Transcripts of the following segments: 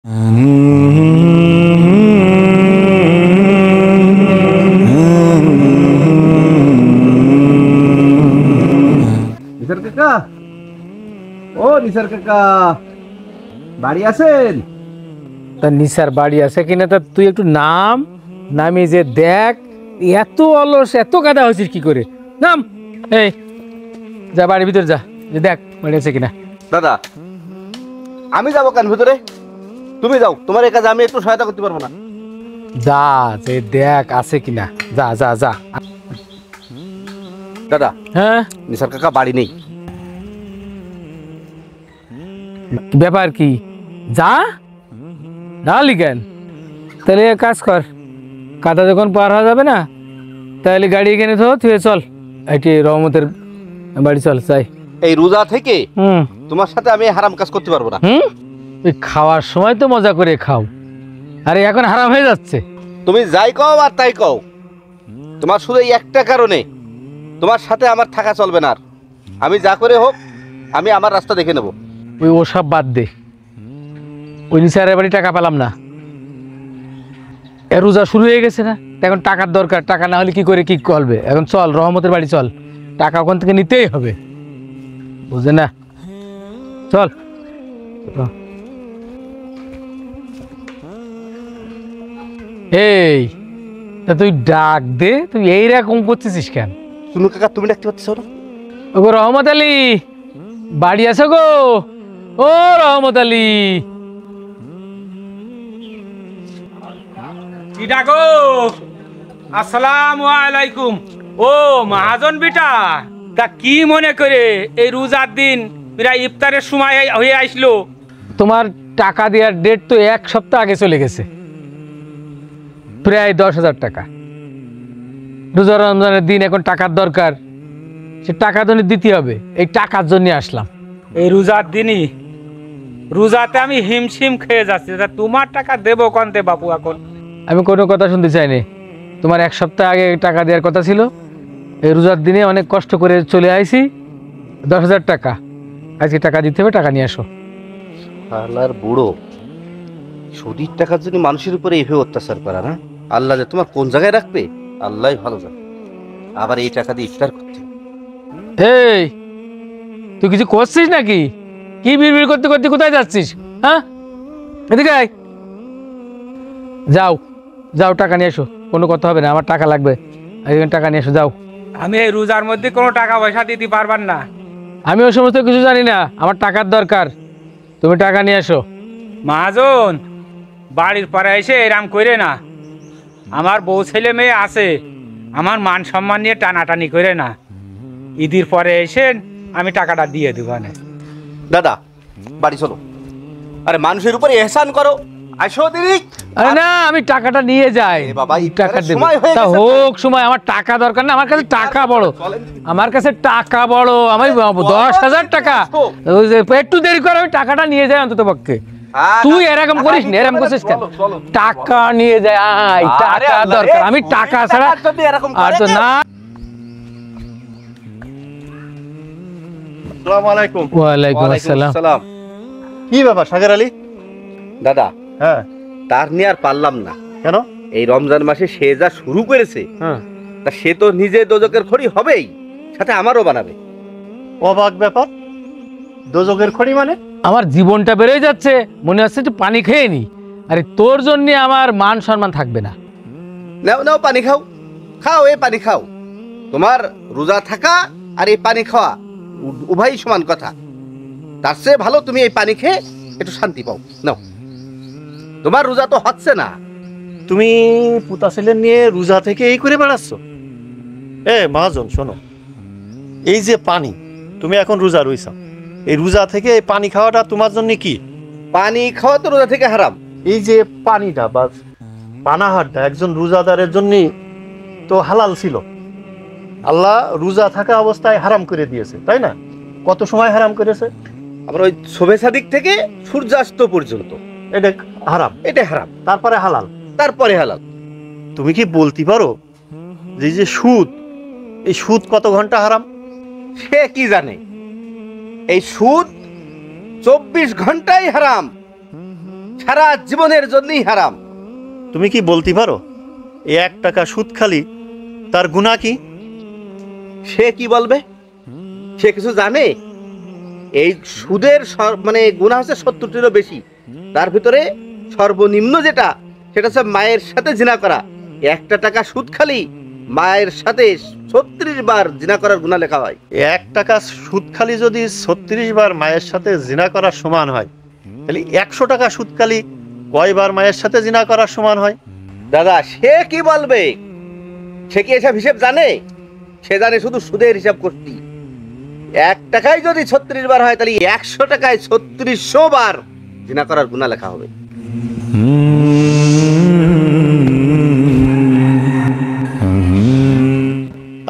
নিসার কাকা, ও নিসার কাকা, বাড়ি আছেন? তা নিসার বাড়ি আছে কিনা তা তুই একটু নামি যে দেখ, এত অলস এত গাদা হয়েছিস কি করে? নাম, এই যা বাড়ির ভিতরে যা, যে দেখ বাড়ি আছে কিনা। দাদা, আমি যাবো কেন ভিতরে? তুমি যাও, তোমার এই কাজে আমি একটু সহায়তা করতে পারবো না। যা যে দেখ আছে কিনা, যা যা যা। দাদা, হ্যাঁ নিসার কাকা বাড়ি নেই। ব্যাপার কি? যা ডালি কেন? তাহলে এক কাজ কর, কাদা যখন পার হওয়া যাবে না, তাহলে গাড়ি এখানে তো তুই চল, এটি রহমতের বাড়ি চল যাই। এই রোজা থেকে তোমার সাথে আমি হারাম কাজ করতে পারবো না। ওই খাওয়ার সময় তো মজা করে খাও, আরে এখন হারাম হয়ে যাচ্ছে। তুমি যাই কও আর তাই কও, তোমার শুধু এই একটা কারণে তোমার সাথে আমার থাকা চলবে না। আর আমি যা করে হোক আমি আমার রাস্তা দেখে নেব। ওই ওসব বাদ দে, ওই নিসারের বাড়ি টাকা পেলাম না, রোজা শুরু হয়ে গেছে না, এখন টাকার দরকার, টাকা না হলে কি করে কি করবে? এখন চল রহমতের বাড়ি চল, টাকা ওখান থেকে নিতেই হবে, বুঝলে না? চল। এই তা তুই ডাক দে, তুই এইরকম করতেছিস কেন? শুনু কাকা, তুমি ডাকতে পারতেছ না? ওগো রহমত আলী, বাড়ি আছে গো? ও রহমত আলী, কি ডাকো? আসসালামু আলাইকুম। ও মহাজন বেটা, তা কি মনে করে এই রোজার দিন প্রায় ইফতারের সময় হয়ে আসলো? তোমার টাকা দেওয়ার ডেট তো এক সপ্তাহ আগে চলে গেছে, প্রায় 10,000 টাকা। রোজা রমজানের দিন, এখন টাকার দরকার, সে টাকা তো দিতে হবে, এই টাকার জন্য আসলাম। এই রোজার দিনই রোজাতে আমি হিমশিম খেয়ে যাচ্ছি, তা তোমার টাকা দেবো কন্তে বাপু? এখন আমি কোনো কথা শুনতে চাইনি, তোমার এক সপ্তাহ আগে টাকা দেওয়ার কথা ছিল, এই রোজার দিনে অনেক কষ্ট করে চলে আইছি, 10,000 টাকা আজকে টাকা দিতে হবে, টাকা নিয়ে আসো। আল্লাহর বুড়ো, সুদির টাকার জন্য মানুষের উপরে এইভাবে অত্যাচার করা না, আল্লাহ যে তোমার কোন জায়গায় রাখবে আল্লাহ ভালো জানে। আবার এই টাকা দিয়ে ইফতার করতে। এই তুই কিছু করছিস নাকি? কি বিড়বিড় করতে করতে কোথায় যাচ্ছিস? হ্যাঁ, এদিকে আয়। যাও যাও, টাকা নিয়ে এসো, কোনো কথা হবে না, আমার টাকা লাগবে, টাকা নিয়ে এসো যাও। আমি এই রোজার মধ্যে কোনো টাকা পয়সা দিতে পারবার না। আমি ওই সমস্ত কিছু জানি না, আমার টাকার দরকার, তুমি টাকা নিয়ে এসো। মহাজন, বাড়ির পরে এসে এরাম করে না, আমার বউ ছেলে মেয়ে আছে, আমার মান সম্মান নিয়ে টানাটানি করে না। ঈদের পরে এসে আমি টাকাটা দিয়ে দেবো না। দাদা, বাড়ি চলো। আরে মানুষের উপরে এহসান করো, আসো দিদি। আরে না, আমি টাকাটা নিয়ে যাই। বাবা, টাকা দেব, সময় হয়ে তা গেছে। হোক সময়, আমার টাকা দরকার না, আমার কাছে টাকা বড়, আমার কাছে টাকা বড়, আমি 10,000 টাকা, ওই যে একটু দেরি করে আমি টাকাটা নিয়ে যাই অন্তত পক্ষে। তুই এরকম করিস না, এরকম করছিস কেন? টাকা নিয়ে যায়, আয়, টাকা দরকার, আমি টাকা ছাড়া আর তো না। আসসালামু আলাইকুম। ওয়ালাইকুম আসসালাম। কি ব্যাপার সাগর আলী? দাদা, হ্যাঁ, তার নিয়ে আর পারলাম না। কেন? এই রমজান মাসে সে যা শুরু করেছে, তা সে তো নিজে দোজকের খড়ি হবেই, সাথে আমারও বানাবে। অবাক ব্যাপার, দোজকের খড়ি মানে? আমার জীবনটা বেড়ে যাচ্ছে, মনে হচ্ছে একটু পানি খেয়ে নি, আরে তোর জন্য আমার মান সম্মান থাকবে না। নাও নাও, পানি খাও, খাও, এই পানি খাও। তোমার রোজা থাকা আর এই পানি খাওয়া উভয়ই সমান কথা। তার চেয়ে ভালো তুমি এই পানি খেয়ে একটু শান্তি পাও। নাও, তোমার রোজা তো হচ্ছে না। তুমি পুতা ছেলে নিয়ে রোজা থেকে এই করে বেড়াচ্ছ? মহাজন শোনো, এই যে পানি, তুমি এখন রোজা রইছ, এই রোজা থেকে এই পানি খাওয়াটা তোমার জন্য কি? পানি খাওয়া তো রোজা থেকে হারাম। এই যে পানিটা বা পানাহারটা একজন রোজাদারের জন্য তো হালাল ছিল, আল্লাহ রোজা থাকা অবস্থায় হারাম করে দিয়েছে, তাই না? কত সময় হারাম করেছে? আবার ওই শোভে সাদিক থেকে সূর্যাস্ত পর্যন্ত এটা হারাম, এটা হারাম, তারপরে হালাল, তারপরে হালাল। তুমি কি বলতে পারো যে এই যে সুদ, এই সুদ কত ঘন্টা হারাম? সে কি জানে? এই সুদ 24 ঘন্টাই হারাম, সারা জীবনের জন্যই হারাম। তুমি কি বলতে পারো এই 1 টাকা সুদ খালি তার গুনাহ কি? সে কি বলবে? সে কিছু জানে? এই সুদের মানে গুনাহ হচ্ছে 70টিরও বেশি। তার ভিতরে সর্বনিম্ন যেটা, সেটা হচ্ছে মায়ের সাথে জিনা করা। 1 টাকা সুদ খালি মায়ের সাথে 36 বার জিনা করার গুনাহ লেখা হয়। 1 টাকা সুদ খালি যদি 36 বার মায়ের সাথে জিনা করার সমান হয়, তাহলে 100 টাকা সুদ খালি কয়বার মায়ের সাথে জিনা করার সমান হয়? দাদা, সে কি বলবে? সে কি এসব হিসেব জানে? সে জানে শুধু সুদের হিসাব করতে। 1 টাকায় যদি 36 বার হয়, তাহলে 100 টাকায় 3600 বার জিনা করার গুনাহ লেখা হবে।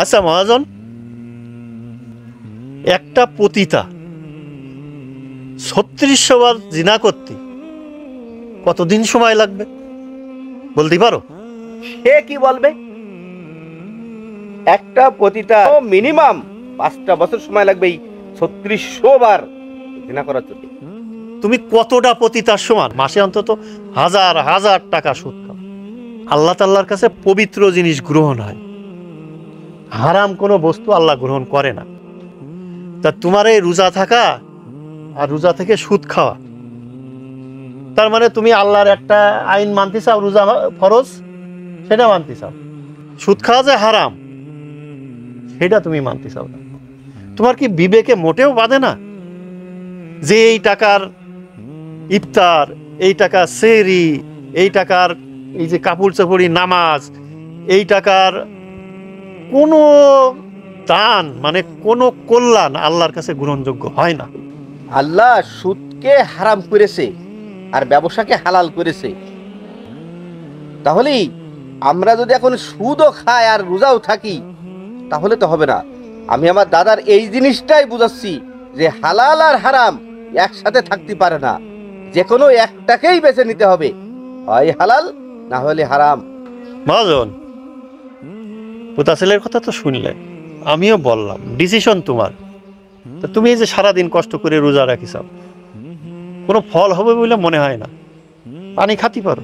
আচ্ছা মহাজন, একটা পতিতা 3600 বার জিনা করতে কতদিন সময় লাগবে বলতে পারো? সে কি বলবে? একটা পতিতা মিনিমাম 5টা বছর সময় লাগবে এই 3600 বার জিনা করার জন্য। তুমি কতটা পতিতার সমান? মাসে অন্তত হাজার হাজার টাকা সুদ খাও। আল্লাহ তাআলার কাছে পবিত্র জিনিস গ্রহণ হয়, হারাম কোনো বস্তু আল্লাহ গ্রহণ করে না। তা তোমার এই রোজা থাকা আর রোজা থেকে সুদ খাওয়া, তার মানে তুমি আল্লাহর একটা আইন মানতে চাও, রোজা ফরজ, সেটা মানতে চাও। সুদ খাওয়া যে হারাম সেটা তুমি মানতে চাও না। তোমার কি বিবেকে মোটেও বাধে না যে এই টাকার ইফতার, এই টাকার সেহরি, এই টাকার এই যে কাপড় চোপড়ি, নামাজ, এই টাকার কোনো দান মানে কোনো কল্যাণ আল্লাহর কাছে গ্রহণযোগ্য হয় না? আল্লাহ সুদকে হারাম করেছে আর ব্যবসাকে হালাল করেছে। তাহলেই আমরা যদি এখন সুদও খাই আর রোজাও থাকি, তাহলে তো হবে না। আমি আমার দাদার এই জিনিসটাই বুঝাচ্ছি যে হালাল আর হারাম একসাথে থাকতে পারে না। যে কোনো একটাকেই বেছে নিতে হবে, হয় হালাল না হলে হারাম। মহাজন, পুতা ছেলের কথা তো শুনলে, আমিও বললাম, ডিসিশন তোমার। তা তুমি এই যে সারাদিন কষ্ট করে রোজা রাখিস, কোনো ফল হবে বলে মনে হয় না। পানি খাতে পারো।